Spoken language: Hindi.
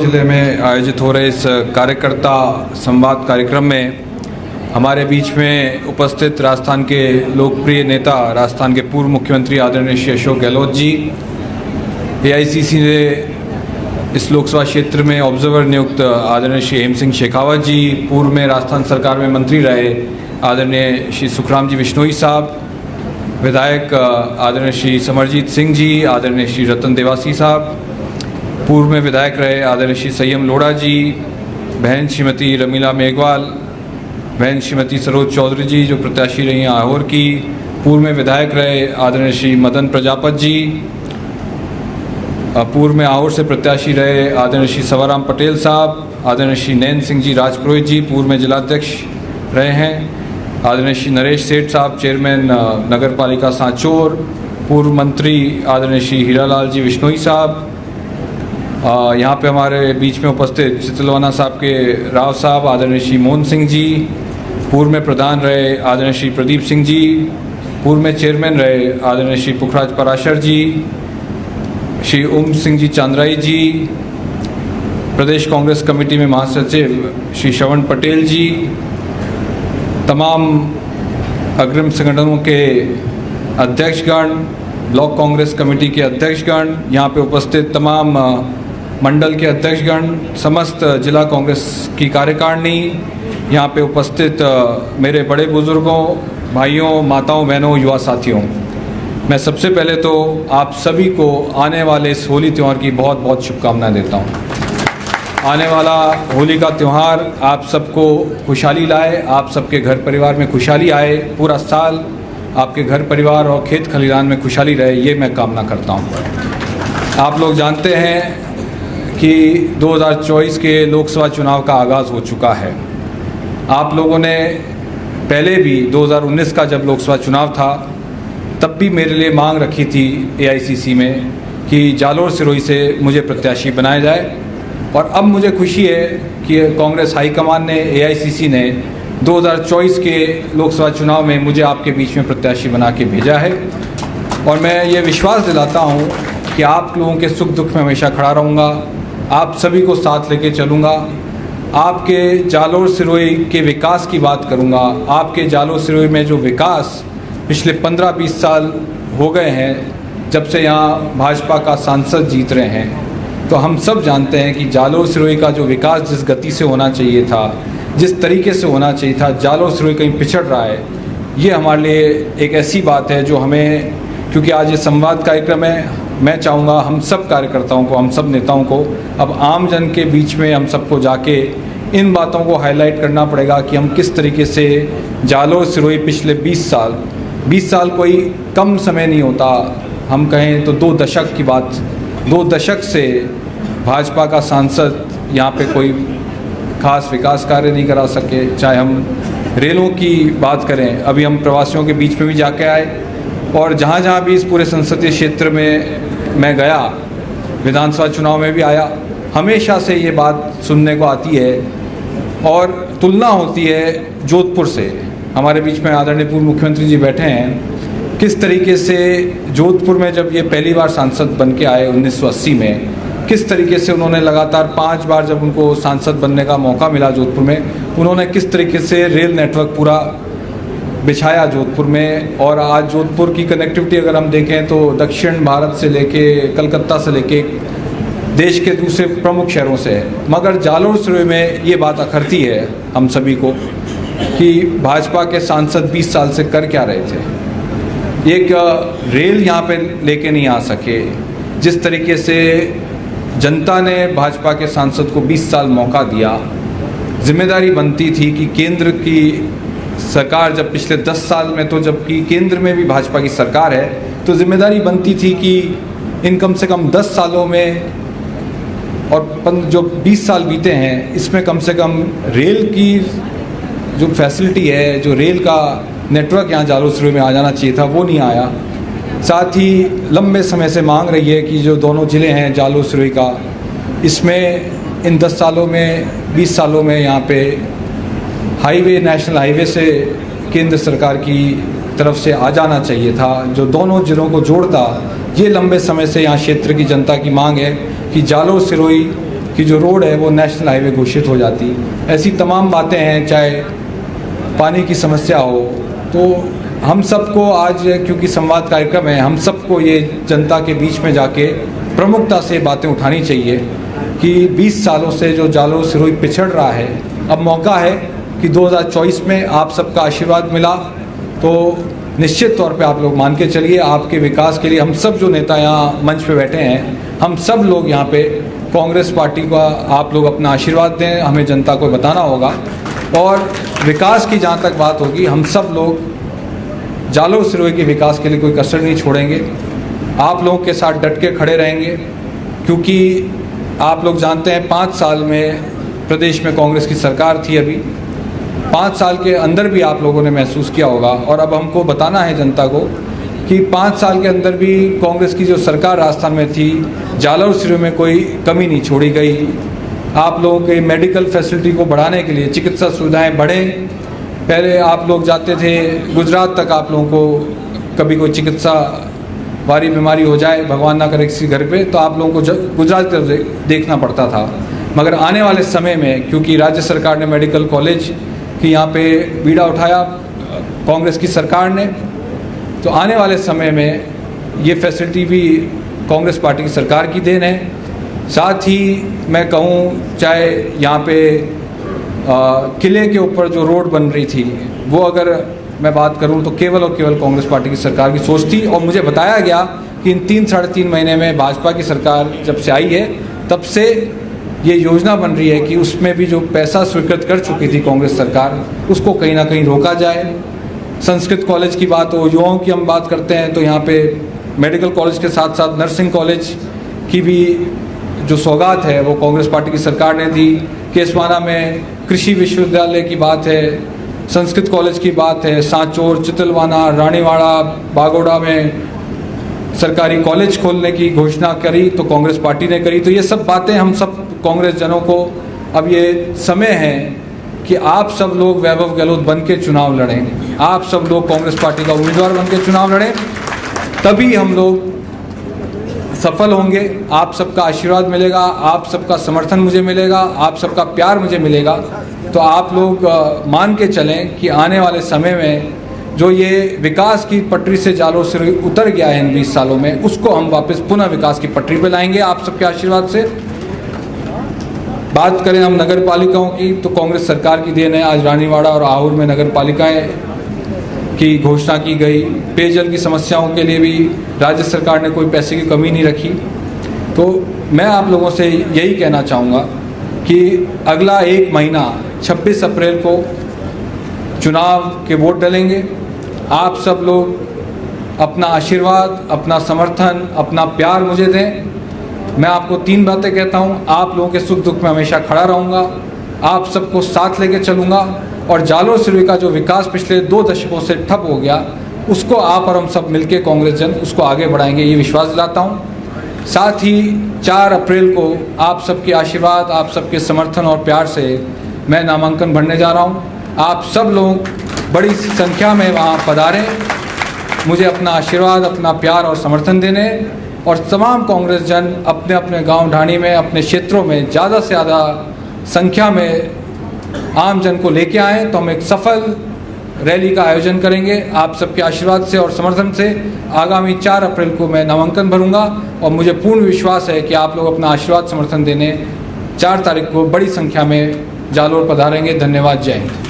जिले में आयोजित हो रहे इस कार्यकर्ता संवाद कार्यक्रम में हमारे बीच में उपस्थित राजस्थान के लोकप्रिय नेता, राजस्थान के पूर्व मुख्यमंत्री आदरणीय श्री अशोक गहलोत जी, एआईसीसी ने इस लोकसभा क्षेत्र में ऑब्जर्वर नियुक्त आदरणीय श्री हेम सिंह शेखावत जी, पूर्व में राजस्थान सरकार में मंत्री रहे आदरणीय श्री सुखराम जी बिश्नोई साहब, विधायक आदरणीय श्री समरजीत सिंह जी, आदरणीय श्री रतन देवासी साहब, पूर्व में विधायक रहे आदरणीय श्री संयम लोढ़ा जी, बहन श्रीमती रमीला मेघवाल, बहन श्रीमती सरोज चौधरी जी जो प्रत्याशी रही हैं आहोर की, पूर्व में विधायक रहे आदरणीय श्री मदन प्रजापत जी, पूर्व में आहोर से प्रत्याशी रहे आदरणीय श्री सवाराम पटेल साहब, आदरणीय श्री नैन सिंह जी राजपुरोहित जी पूर्व में जिलाध्यक्ष रहे हैं, आदरणीय श्री नरेश सेठ साहब चेयरमैन नगर पालिका सांचौर, पूर्व मंत्री आदरणीय श्री हीरालाल जी बिश्नोई साहब, यहाँ पे हमारे बीच में उपस्थित चितलवाना साहब के राव साहब, आदरणीय श्री मोहन सिंह जी, पूर्व में प्रधान रहे आदरणीय श्री प्रदीप सिंह जी, पूर्व में चेयरमैन रहे आदरणीय श्री पुखराज पराशर जी, श्री ओम सिंह जी चांद्राई जी, प्रदेश कांग्रेस कमेटी में महासचिव श्री श्रवण पटेल जी, तमाम अग्रिम संगठनों के अध्यक्षगण, ब्लॉक कांग्रेस कमेटी के अध्यक्षगण, यहाँ पे उपस्थित तमाम मंडल के अध्यक्षगण, समस्त जिला कांग्रेस की कार्यकारिणी, यहाँ पे उपस्थित मेरे बड़े बुजुर्गों, भाइयों, माताओं, बहनों, युवा साथियों, मैं सबसे पहले तो आप सभी को आने वाले इस होली त्यौहार की बहुत बहुत शुभकामनाएं देता हूँ। आने वाला होली का त्यौहार आप सबको खुशहाली लाए, आप सबके घर परिवार में खुशहाली आए, पूरा साल आपके घर परिवार और खेत खलिहान में खुशहाली रहे, ये मैं कामना करता हूँ। आप लोग जानते हैं कि 2024 के लोकसभा चुनाव का आगाज़ हो चुका है। आप लोगों ने पहले भी 2019 का जब लोकसभा चुनाव था तब भी मेरे लिए मांग रखी थी एआईसीसी में कि जालोर सिरोही से मुझे प्रत्याशी बनाया जाए, और अब मुझे खुशी है कि कांग्रेस हाईकमान ने, एआईसीसी ने 2024 के लोकसभा चुनाव में मुझे आपके बीच में प्रत्याशी बना के भेजा है, और मैं ये विश्वास दिलाता हूँ कि आप लोगों के सुख दुख में हमेशा खड़ा रहूँगा, आप सभी को साथ लेके चलूँगा, आपके जालोर सिरोही के विकास की बात करूँगा। आपके जालोर सिरोही में जो विकास पिछले 15-20 साल हो गए हैं जब से यहाँ भाजपा का सांसद जीत रहे हैं, तो हम सब जानते हैं कि जालोर सिरोही का जो विकास जिस गति से होना चाहिए था, जिस तरीके से होना चाहिए था, जालोर सिरोही कहीं पिछड़ रहा है। ये हमारे लिए एक ऐसी बात है जो हमें, क्योंकि आज ये संवाद कार्यक्रम है, मैं चाहूँगा हम सब कार्यकर्ताओं को, हम सब नेताओं को अब आम जन के बीच में हम सबको जाके इन बातों को हाईलाइट करना पड़ेगा कि हम किस तरीके से जालोर सिरोही पिछले 20 साल कोई कम समय नहीं होता, हम कहें तो 2 दशक की बात, 2 दशक से भाजपा का सांसद यहाँ पे कोई खास विकास कार्य नहीं करा सके। चाहे हम रेलों की बात करें, अभी हम प्रवासियों के बीच में भी जाके आए, और जहाँ जहाँ भी इस पूरे संसदीय क्षेत्र में मैं गया, विधानसभा चुनाव में भी आया, हमेशा से ये बात सुनने को आती है और तुलना होती है जोधपुर से। हमारे बीच में आदरणीय पूर्व मुख्यमंत्री जी बैठे हैं, किस तरीके से जोधपुर में जब ये पहली बार सांसद बन के आए 1980 में, किस तरीके से उन्होंने लगातार 5 बार जब उनको सांसद बनने का मौका मिला जोधपुर में, उन्होंने किस तरीके से रेल नेटवर्क पूरा बिछाया जोधपुर में। और आज जोधपुर की कनेक्टिविटी अगर हम देखें तो दक्षिण भारत से लेके कलकत्ता से लेके देश के दूसरे प्रमुख शहरों से है। मगर जालोर सिरोही में ये बात अखरती है हम सभी को कि भाजपा के सांसद 20 साल से कर क्या रहे थे। एक रेल यहाँ पे लेके नहीं आ सके, जिस तरीके से जनता ने भाजपा के सांसद को 20 साल मौका दिया, जिम्मेदारी बनती थी कि केंद्र की सरकार जब पिछले 10 साल में, तो जबकि केंद्र में भी भाजपा की सरकार है, तो जिम्मेदारी बनती थी कि इन कम से कम 10 सालों में और जो 20 साल बीते हैं इसमें कम से कम रेल की जो फैसिलिटी है, जो रेल का नेटवर्क यहाँ जालोर सिरोही में आ जाना चाहिए था, वो नहीं आया। साथ ही लंबे समय से मांग रही है कि जो दोनों ज़िले हैं जालोर सिरोही का, इसमें इन 10 सालों में, 20 सालों में यहाँ पे हाईवे, नेशनल हाईवे से केंद्र सरकार की तरफ से आ जाना चाहिए था, जो दोनों ज़िलों को जोड़ता। ये लंबे समय से यहाँ क्षेत्र की जनता की मांग है कि जालोर सिरोही कि जो रोड है वो नेशनल हाईवे घोषित हो जाती। ऐसी तमाम बातें हैं, चाहे पानी की समस्या हो। तो हम सबको आज, क्योंकि संवाद कार्यक्रम है, हम सबको ये जनता के बीच में जाके प्रमुखता से बातें उठानी चाहिए कि 20 सालों से जो जालोर सिरोही पिछड़ रहा है, अब मौका है कि 2024 में आप सबका आशीर्वाद मिला तो निश्चित तौर पे आप लोग मान के चलिए, आपके विकास के लिए हम सब जो नेता यहाँ मंच पे बैठे हैं, हम सब लोग यहाँ पे कांग्रेस पार्टी का आप लोग अपना आशीर्वाद दें, हमें जनता को बताना होगा। और विकास की जहाँ तक बात होगी, हम सब लोग जालोर सिरोही के विकास के लिए कोई कसर नहीं छोड़ेंगे, आप लोगों के साथ डट के खड़े रहेंगे। क्योंकि आप लोग जानते हैं 5 साल में प्रदेश में कांग्रेस की सरकार थी, अभी 5 साल के अंदर भी आप लोगों ने महसूस किया होगा, और अब हमको बताना है जनता को कि 5 साल के अंदर भी कांग्रेस की जो सरकार राजस्थान में थी, जालोर सिरोही में कोई कमी नहीं छोड़ी गई। आप लोगों के मेडिकल फैसिलिटी को बढ़ाने के लिए चिकित्सा सुविधाएं बढ़ें। पहले आप लोग जाते थे गुजरात तक, आप लोगों को कभी कोई चिकित्सा वारी बीमारी हो जाए, भगवान ना करे किसी घर पे, तो आप लोगों को गुजरात तरफ देखना पड़ता था। मगर आने वाले समय में, क्योंकि राज्य सरकार ने मेडिकल कॉलेज की यहाँ पे बीड़ा उठाया कांग्रेस की सरकार ने, तो आने वाले समय में ये फैसिलिटी भी कांग्रेस पार्टी की सरकार की देन है। साथ ही मैं कहूँ, चाहे यहाँ पे किले के ऊपर जो रोड बन रही थी, वो अगर मैं बात करूं तो केवल और केवल कांग्रेस पार्टी की सरकार की सोच थी। और मुझे बताया गया कि इन 3-3.5 महीने में भाजपा की सरकार जब से आई है, तब से ये योजना बन रही है कि उसमें भी जो पैसा स्वीकृत कर चुकी थी कांग्रेस सरकार, उसको कहीं ना कहीं रोका जाए। संस्कृत कॉलेज की बात हो, युवाओं की हम बात करते हैं, तो यहाँ पे मेडिकल कॉलेज के साथ साथ नर्सिंग कॉलेज की भी जो सौगात है वो कांग्रेस पार्टी की सरकार ने दी। केसवाना में कृषि विश्वविद्यालय की बात है, संस्कृत कॉलेज की बात है, सांचौर, चितलवाना, रानीवाड़ा, बागोड़ा में सरकारी कॉलेज खोलने की घोषणा करी तो कांग्रेस पार्टी ने करी। तो ये सब बातें हम सब कांग्रेस जनों को, अब ये समय है कि आप सब लोग वैभव गहलोत बन के चुनाव लड़ें, आप सब लोग कांग्रेस पार्टी का उम्मीदवार बन के चुनाव लड़ें, तभी हम लोग सफल होंगे। आप सबका आशीर्वाद मिलेगा, आप सबका समर्थन मुझे मिलेगा, आप सबका प्यार मुझे मिलेगा। तो आप लोग मान के चलें कि आने वाले समय में जो ये विकास की पटरी से जालोर सिरोही उतर गया है इन 20 सालों में, उसको हम वापस पुनः विकास की पटरी पे लाएंगे आप सबके आशीर्वाद से। बात करें हम नगर पालिकाओं की, तो कांग्रेस सरकार की देन है, आज रानीवाड़ा और आहुर में नगर पालिकाएँ की घोषणा की गई। पेयजल की समस्याओं के लिए भी राज्य सरकार ने कोई पैसे की कमी नहीं रखी। तो मैं आप लोगों से यही कहना चाहूँगा कि अगला 1 महीना 26 अप्रैल को चुनाव के वोट डलेंगे। आप सब लोग अपना आशीर्वाद, अपना समर्थन, अपना प्यार मुझे दें। मैं आपको 3 बातें कहता हूँ, आप लोगों के सुख दुख में हमेशा खड़ा रहूँगा, आप सबको साथ लेके चलूँगा, और जालोर सिरोही का जो विकास पिछले 2 दशकों से ठप हो गया, उसको आप और हम सब मिलके कांग्रेस जन उसको आगे बढ़ाएंगे, ये विश्वास दिलाता हूँ। साथ ही 4 अप्रैल को आप सबके आशीर्वाद, आप सबके समर्थन और प्यार से मैं नामांकन भरने जा रहा हूँ। आप सब लोग बड़ी संख्या में वहाँ पधारें, मुझे अपना आशीर्वाद, अपना प्यार और समर्थन देने, और तमाम कांग्रेस जन अपने अपने गाँव ढाणी में, अपने क्षेत्रों में ज़्यादा से ज़्यादा संख्या में आम जन को लेके आएँ, तो हम एक सफल रैली का आयोजन करेंगे आप सबके आशीर्वाद से और समर्थन से। आगामी 4 अप्रैल को मैं नामांकन भरूंगा, और मुझे पूर्ण विश्वास है कि आप लोग अपना आशीर्वाद समर्थन देने 4 तारीख को बड़ी संख्या में जालोर पधारेंगे। धन्यवाद, जय हिंद।